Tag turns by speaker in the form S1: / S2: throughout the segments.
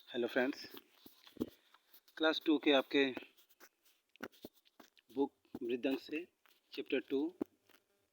S1: Hello friends, class 2 के आपके book Mridang से chapter 2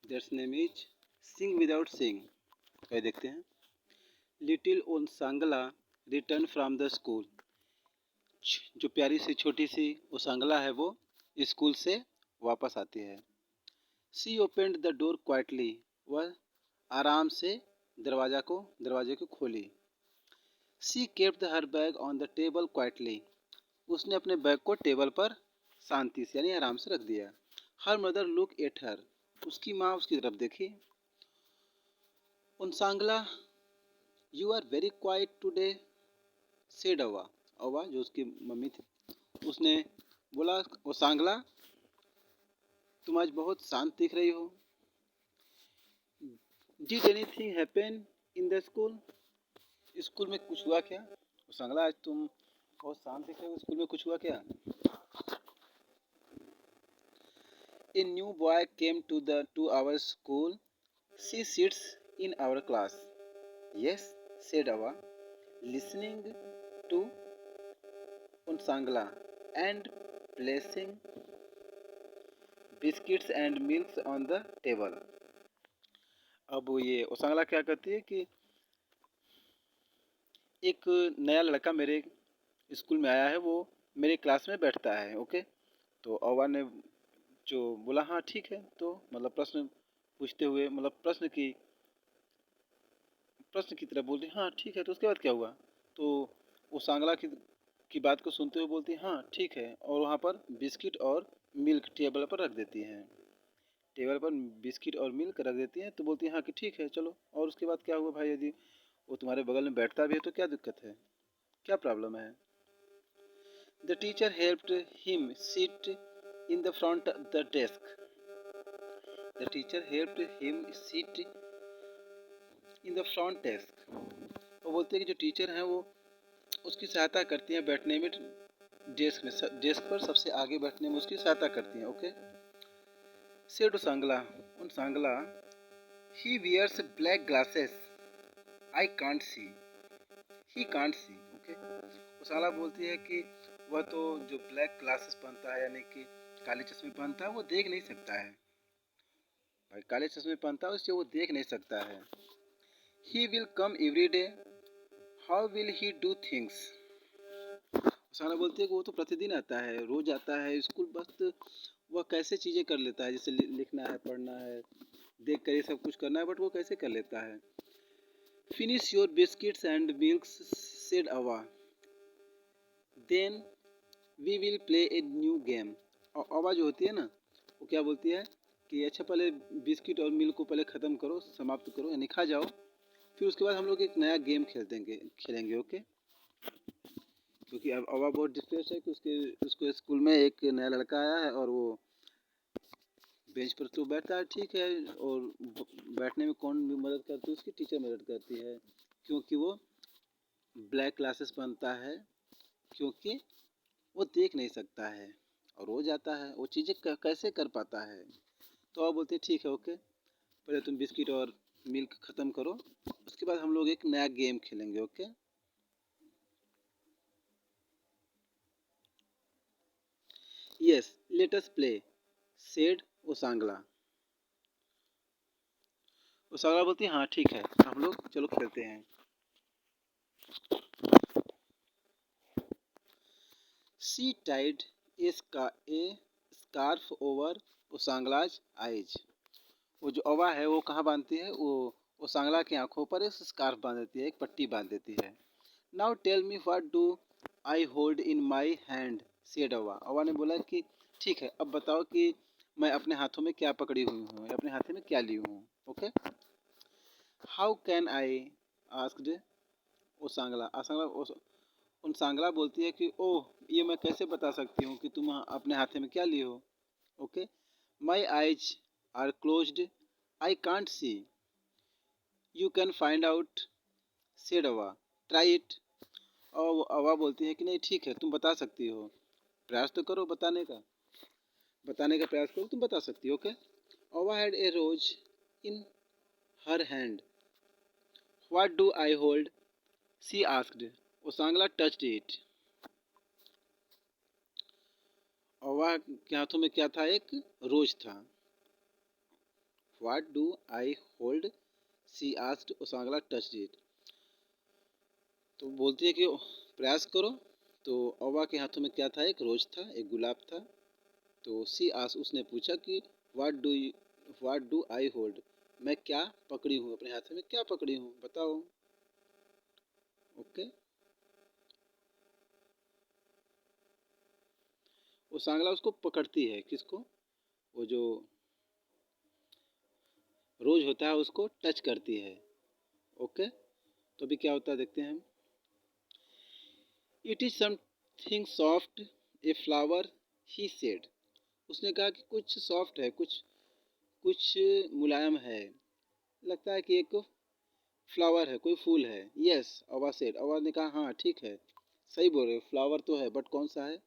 S1: that's name is seeing without seeing. कह देखते हैं। Little Osangla return from the school. जो प्यारी सी छोटी सी ओसांगला है वो स्कूल से वापस आती है। She opened the door quietly. वह आराम से दरवाजे को खोली। She kept her bag on the table quietly. उसने अपने बैग को टेबल पर शांति से यानी आराम से रख दिया। Her mother look at her. उसकी माँ उसकी तरफ देखी। Osangla, you are very quiet today, said Ava. Ava जो उसकी मम्मी थी, उसने बोला, ओसांगला तुम आज बहुत शांत दिख रही हो। Did anything happen in the school. School में कुछ हुआ क्या? ओसांगला, आज तुम बहुत शांत दिख रहे हो, स्कूल में कुछ हुआ क्या? A new boy came to our school. She sits in our class. Yes, said Ava, listening to Unsangla and placing biscuits and milks on the table. अब ये उसांगला क्या कहती है कि एक नया लड़का मेरे स्कूल में आया है, वो मेरे क्लास में बैठता है। ओके, तो अवा ने जो बोला हाँ ठीक है, तो मतलब प्रश्न पूछते हुए, मतलब प्रश्न की तरह बोलती हाँ ठीक है। तो उसके बाद क्या हुआ? तो वो सांगला की बात को सुनते हुए बोलती हाँ ठीक है, और वहाँ पर बिस्किट और मिल्क टेबल पर रख देती हैं। टेबल पर बिस्किट और मिल्क रख देती हैं, तो बोलती हैं हाँ कि ठीक है चलो। और उसके बाद क्या हुआ भाई? यदि वो तुम्हारे बगल में बैठता भी है तो क्या दिक्कत है, क्या प्रॉब्लम है? The teacher helped him sit in the front the desk. The teacher helped him sit in the front desk. वो बोलते हैं कि जो टीचर हैं वो उसकी सहायता करती हैं बैठने में, डेस्क पर सबसे आगे बैठने में उसकी सहायता करती हैं। Okay, said Sangla, Osangla, he wears black glasses, I can't see, he can't see. Okay, उसाला बोलती है कि वह तो जो ब्लैक ग्लासेस पहनता है, यानी कि काले चश्मे पहनता है, वो देख नहीं सकता है। भाई काले चश्मे पहनता है, उससे वो देख नहीं सकता है। He will come every day, how will he do things. उसाला बोलती है कि वो तो प्रतिदिन आता है, रोज आता है स्कूल, बस वह कैसे चीज़ें कर लेता है, जैसे लिखना है, पढ़ना है, देख कर ये सब कुछ करना है, बट वो कैसे कर लेता है। Finish your biscuits and milk, said Ava, then we will play a new game. और अवा जो होती है ना, वो क्या बोलती है कि अच्छा पहले बिस्किट और मिल्क को पहले ख़त्म करो, समाप्त करो, यानी खा जाओ, फिर उसके बाद हम लोग एक नया गेम खेलेंगे। ओके, क्योंकि अब अवा बहुत डिस्ट्रेस है कि उसको स्कूल में एक नया लड़का आया है और वो बेंच पर तो बैठता है ठीक है, और बैठने में कौन मदद करती है? उसकी टीचर मदद करती है, क्योंकि वो ब्लैक ग्लासेस पहनता है, क्योंकि वो देख नहीं सकता है, और रोज आता है, वो चीज़ें कैसे कर पाता है? तो आप बोलते हैं ठीक है ओके, पहले तुम बिस्किट और मिल्क ख़त्म करो, उसके बाद हम लोग एक नया गेम खेलेंगे। Okay, yes let us play, said Osangla. Osangla बोलती है हाँ ठीक है, हम लोग चलो खेलते हैं। She tied a scarf over Osangla's eyes. वो जो अवा है वो कहाँ बांधती है? वो ओसांगला की आंखों पर एक स्कार्फ बांध देती है, एक पट्टी बांध देती है। Now tell me what do I hold in my hand, said Ava. Ava ने बोला कि ठीक है, अब बताओ कि मैं अपने हाथों में क्या पकड़ी हुई हूँ, अपने हाथों में क्या ली हूँ। Okay, how can I asked ओसांगला। उनसांगला बोलती है कि ओह, ये मैं कैसे बता सकती हूँ कि तुम अपने हाथ में क्या ली हो। Okay, my eyes are closed, I can't see, you can find out, said Ava, try it. और अवा बोलती है कि नहीं ठीक है, तुम बता सकती हो, प्रयास तो करो, बताने का प्रयास करो, तुम बता सकती हो। Okay, Ava had a rose in her hand, what do I hold, she asked. Osangla touched it. Ava के हाथों में क्या था? एक रोज था। What do I hold? She asked. Osangla touched it. तो बोलती है कि प्रयास करो। तो ओवा के हाथों में क्या था? एक रोज था, एक गुलाब था। तो सी आस्क्ड, उसने पूछा कि व्हाट डू आई होल्ड? मैं क्या पकड़ी हूँ? अपने हाथ में क्या पकड़ी हूँ, बताओ। ओके। वो सांगला उसको पकड़ती है। किसको? वो जो रोज होता है उसको टच करती है। ओके। तो अभी क्या होता है देखते हैं हम। It is something soft, a flower, he said. उसने कहा कि कुछ सॉफ्ट है, कुछ कुछ मुलायम है। लगता है कि एक फ्लावर है, कोई फूल है। यस, अवा सेड। अवा ने कहा हाँ ठीक है, सही बोल रहे हो, फ्लावर तो है, बट कौन सा है?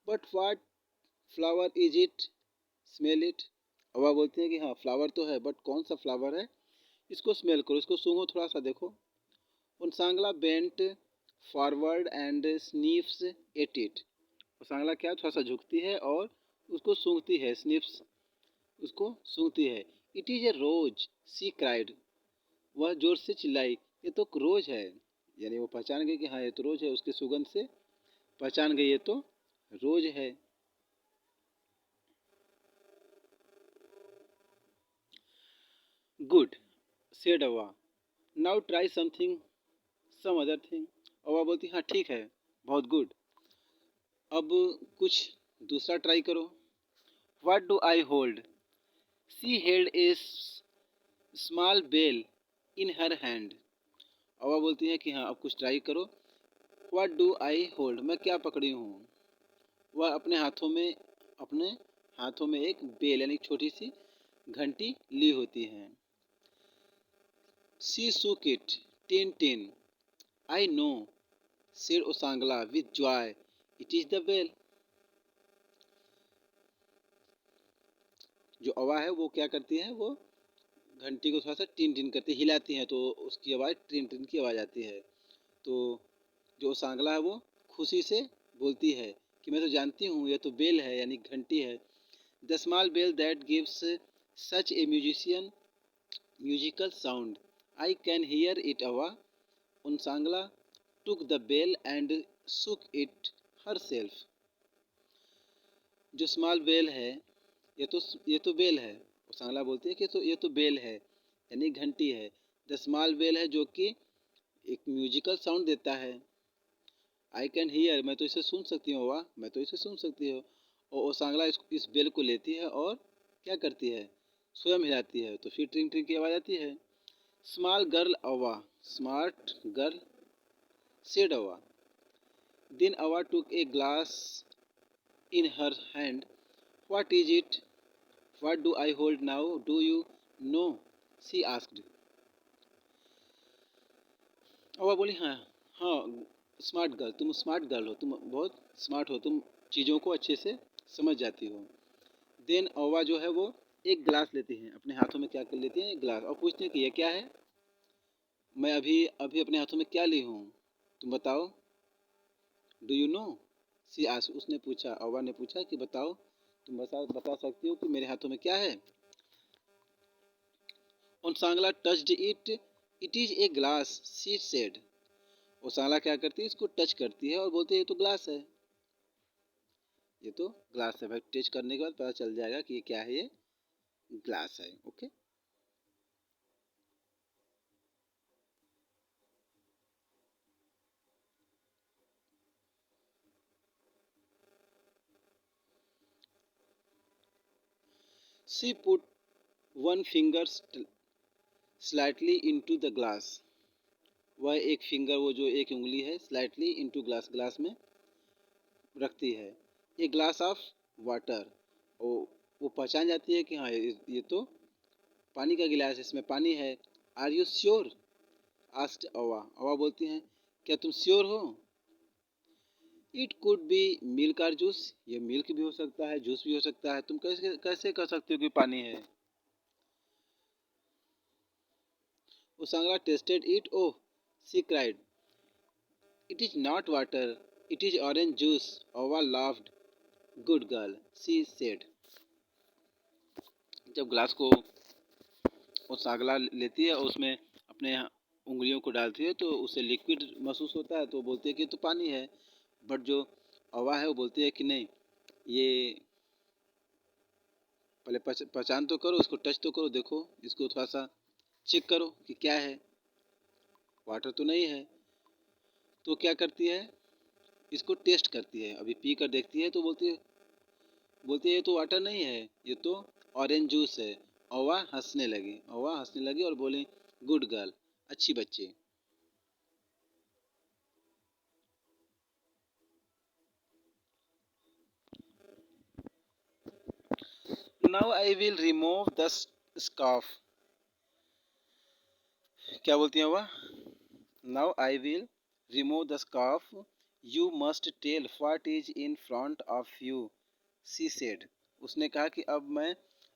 S1: But what flower is it? Smell it. अवा बोलती है कि हाँ फ्लावर तो है, बट कौन सा फ्लावर है? इसको स्मेल करो, इसको सूंघो, थोड़ा सा देखो। Osangla bent forward and sniffs at it. Osangla क्या, थोड़ा सा झुकती है और उसको सूंघती है, स्निफ्स, उसको सूंघती है। It is a rose, she cried. वह जोर से चिल्लाई, ये तो रोज है। यानी वो पहचान गई कि हाँ ये तो रोज है, उसकी सुगंध से पहचान गई ये तो रोज है। Good, said Ava. Now try something, some other thing. Ava बोलती हाँ ठीक है, बहुत गुड। अब कुछ दूसरा ट्राई करो। What do I hold? She held a small bell in her hand. Ava बोलती है कि हाँ अब कुछ ट्राई करो। What do I hold? मैं क्या पकड़ी हूँ? वह अपने हाथों में एक बेल यानी छोटी सी घंटी ली होती है। सी shook it, tin tin. I know, said ओसांगला with joy. It is the bell. जो अवा है वो क्या करती है? वो घंटी को थोड़ा सा टिन टिन करती हिलाती है, तो उसकी आवाज़ टिन टिन की आवाज़ आती है। तो जो ओसांगला है वो खुशी से बोलती है कि मैं तो जानती हूँ ये तो बेल है, यानी घंटी है। The small bell that gives such a musical sound, I can hear it Ava. Unsangla took the bell and shook it herself. जो स्मॉल बेल है, ये तो बेल है। सांगला बोलती है कि ये तो बेल है, यानी घंटी है। द स्मॉल बेल है जो कि एक म्यूजिकल साउंड देता है। आई कैन हियर, मैं तो इसे सुन सकती हूँ। वाह, मैं तो इसे सुन सकती हूँ। और सांगला इस बेल को लेती है और क्या करती है? स्वयं हिलाती है, तो फिर ट्रिंग ट्रिंग की आवाज़ आती है। Small girl Ava, smart girl, said Ava. Then Ava took a glass in her hand. What is it? What do I hold now? Do you know? She asked. और वह बोली हाँ हाँ, स्मार्ट गर्ल, तुम स्मार्ट गर्ल हो, तुम बहुत smart हो, तुम चीज़ों को अच्छे से समझ जाती हो। देन अवा जो है वो एक गिलास लेती हैं, अपने हाथों में क्या कर लेती हैं? एक गिलास, और पूछती हैं कि ये क्या है? मैं अभी अभी अपने हाथों में क्या ली हूँ, तुम बताओ। Do you know? She ask, उसने पूछा, अवा ने पूछा कि बताओ, तुम बता सकती हो कि मेरे हाथों में क्या है? Osangla touched it, it is a glass, she said. Osangla क्या करती है? इसको टच करती है और बोलती है ये तो ग्लास है, ये तो ग्लास है। भाई टच करने के बाद पता चल जाएगा कि ये क्या है, ये ग्लास है। Okay. She put one finger slightly into the glass. वह एक फिंगर, वो जो एक उंगली है, स्लाइटली इनटू ग्लास, ग्लास में रखती है। A glass of water. वो पहचान जाती है कि हाँ ये तो पानी का गिलास है, इसमें पानी है। Are you sure? आस्क्ड अवा। अवा बोलती हैं क्या तुम श्योर हो? इट कुड बी मिल्क और जूस। ये मिल्क भी हो सकता है, जूस भी हो सकता है, तुम कैसे कैसे कह सकते हो कि पानी है? Osangla tasted it, oh, she cried. It is not water, it is orange juice. Ava laughed. Good girl, she said. जब ग्लास को वो सागला लेती है और उसमें अपने उंगलियों को डालती है तो उसे लिक्विड महसूस होता है, तो बोलती है कि तो पानी है। बट जो हवा है वो बोलती है कि नहीं, ये पहले पहचान तो करो, इसको टच तो करो, देखो इसको थोड़ा सा चेक करो कि क्या है, वाटर तो नहीं है। तो क्या करती है, इसको टेस्ट करती है, अभी पी कर देखती है तो बोलती है ये तो वाटर नहीं है, ये तो ऑरेंज जूस है। औवा हंसने लगी और बोली, गुड गर्ल, अच्छी बच्ची। Now I will remove the scarf. क्या बोलती है वह? Now I will remove the scarf, you must tell what is in front of you, she said. उसने कहा कि अब मैं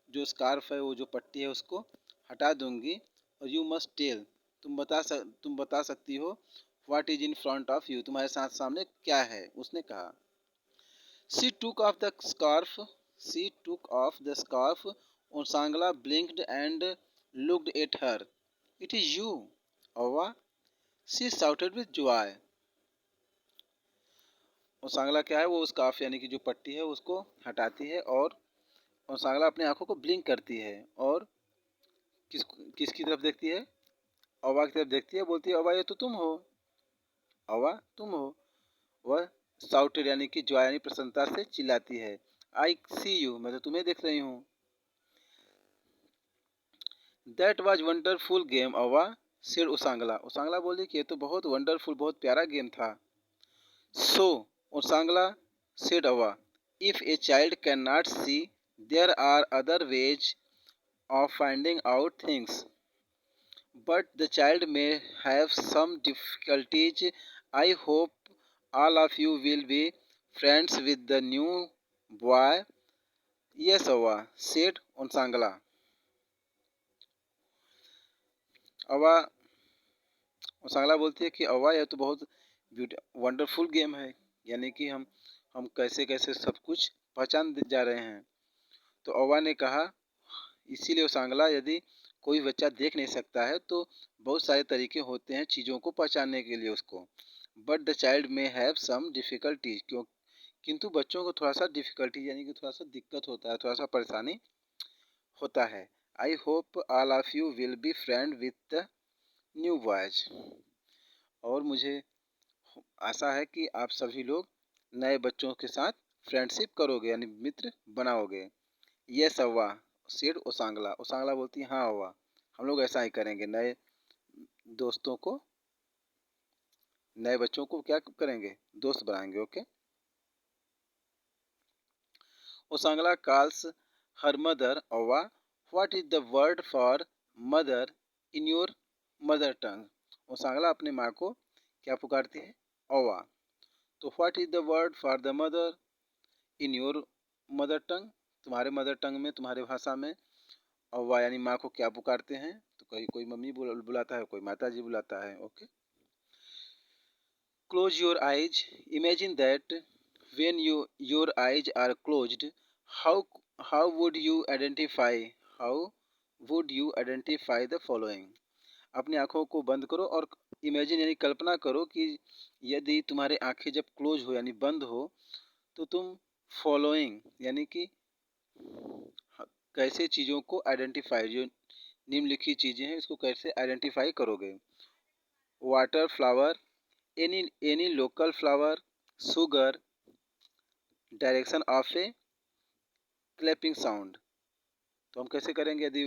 S1: जो स्कार्फ है, वो जो पट्टी है, उसको हटा दूंगी और यू मस्ट टेल, तुम बता सकती हो, what is in front of you, तुम्हारे साथ सामने क्या है, उसने कहा। She took off the scarf she took off the scarf और Sangla blinked and looked at her. It is you, Ava, she shouted with joy. और सांगला क्या है, वो स्कार्फ यानी कि जो पट्टी है उसको हटाती है और सांगला अपनी आंखों को ब्लिंक करती है और किस किसकी तरफ देखती है, अवा की तरफ देखती है, बोलती है अवा ये तो तुम हो, अवा तुम हो। वह साउटेड यानी कि जॉय यानी प्रसन्नता से चिल्लाती है, आई सी यू, मैं तो तुम्हें देख रही हूँ। दैट वाज वंडरफुल गेम अवा, सिर उसांगला। उसांगला बोली कि ये तो बहुत वंडरफुल, बहुत प्यारा गेम था। So Usangla said Ava, if a child can not see, there are other ways of finding out things, but the child may have some difficulties. I hope all of you will be friends with the new boy. Yes, Awa, said Unsangala. अवा उसांगला बोलती है कि अवा यह तो बहुत wonderful game है, यानी कि हम कैसे कैसे सब कुछ पहचान जा रहे हैं। तो अवा ने कहा, इसीलिए उसांगला, यदि कोई बच्चा देख नहीं सकता है तो बहुत सारे तरीके होते हैं चीज़ों को पहचानने के लिए उसको। बट द चाइल्ड में हैव सम डिफ़िकल्टीज, क्यों, किंतु बच्चों को थोड़ा सा डिफ़िकल्टी यानी कि थोड़ा सा दिक्कत होता है, थोड़ा सा परेशानी होता है। I hope all of you will be friend with the new boys, और मुझे आशा है कि आप सभी लोग नए बच्चों के साथ फ्रेंडशिप करोगे यानी मित्र बनाओगे। ये सवा सिर ओसांगला, ओसांगला बोलती है हाँ हुआ, हम लोग ऐसा ही करेंगे, दोस्तों को नए बच्चों को क्या करेंगे, दोस्त बनाएंगे। Okay. Osangla calls her mother Ava, what is the word for mother in your mother tongue. Osangla अपनी माँ को क्या पुकारती है, ओवा। तो what is the word for the mother in your mother tongue, तुम्हारे मदर टंग में, तुम्हारे भाषा में ओवा यानी माँ को क्या पुकारते हैं, तो कहीं कोई मम्मी बुलाता है, कोई माता जी बुलाता है। Okay. Close your eyes. Imagine that when your eyes are closed, how how would you identify how would you identify the following? अपनी आंखों को बंद करो और इमेजिन यानी कल्पना करो कि यदि तुम्हारे आंखें जब क्लोज हो यानी बंद हो तो तुम फॉलोइंग यानी कि कैसे चीज़ों को आइडेंटिफाई, जो निम्नलिखित चीज़ें हैं इसको कैसे आइडेंटिफाई करोगे। Water, flower, any local flower, sugar, direction of A clapping sound. तो हम कैसे करेंगे, यदि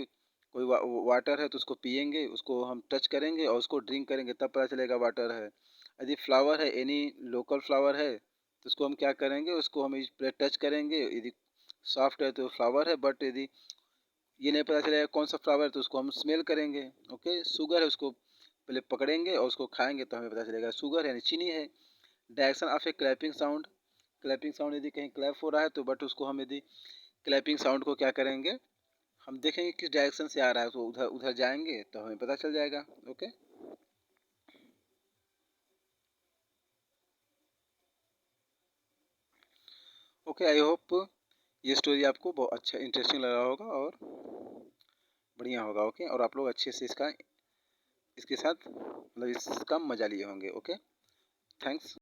S1: कोई वाटर है तो उसको पियेंगे, उसको हम टच करेंगे और उसको ड्रिंक करेंगे तब पता चलेगा वाटर है। यदि फ्लावर है, एनी लोकल फ्लावर है तो उसको हम क्या करेंगे, उसको हम पहले टच करेंगे, यदि सॉफ्ट है तो फ्लावर है, बट यदि ये नहीं पता चलेगा कौन सा फ्लावर है तो उसको हम स्मेल करेंगे। ओके। शुगर है, उसको पहले पकड़ेंगे और उसको खाएंगे तो हमें पता चलेगा शुगर है यानी चीनी है। Direction of A clapping sound, clapping sound यदि कहीं क्लैप हो रहा है तो बट उसको हम यदि क्लैपिंग साउंड को क्या करेंगे, हम देखेंगे किस डायरेक्शन से आ रहा है तो उधर उधर जाएंगे तो हमें पता चल जाएगा। ओके। ओके, आई होप ये स्टोरी आपको बहुत अच्छा इंटरेस्टिंग लगा होगा और बढ़िया होगा। ओके, और आप लोग अच्छे से इसके साथ मतलब इसका मज़ा लिए होंगे। Okay, thanks.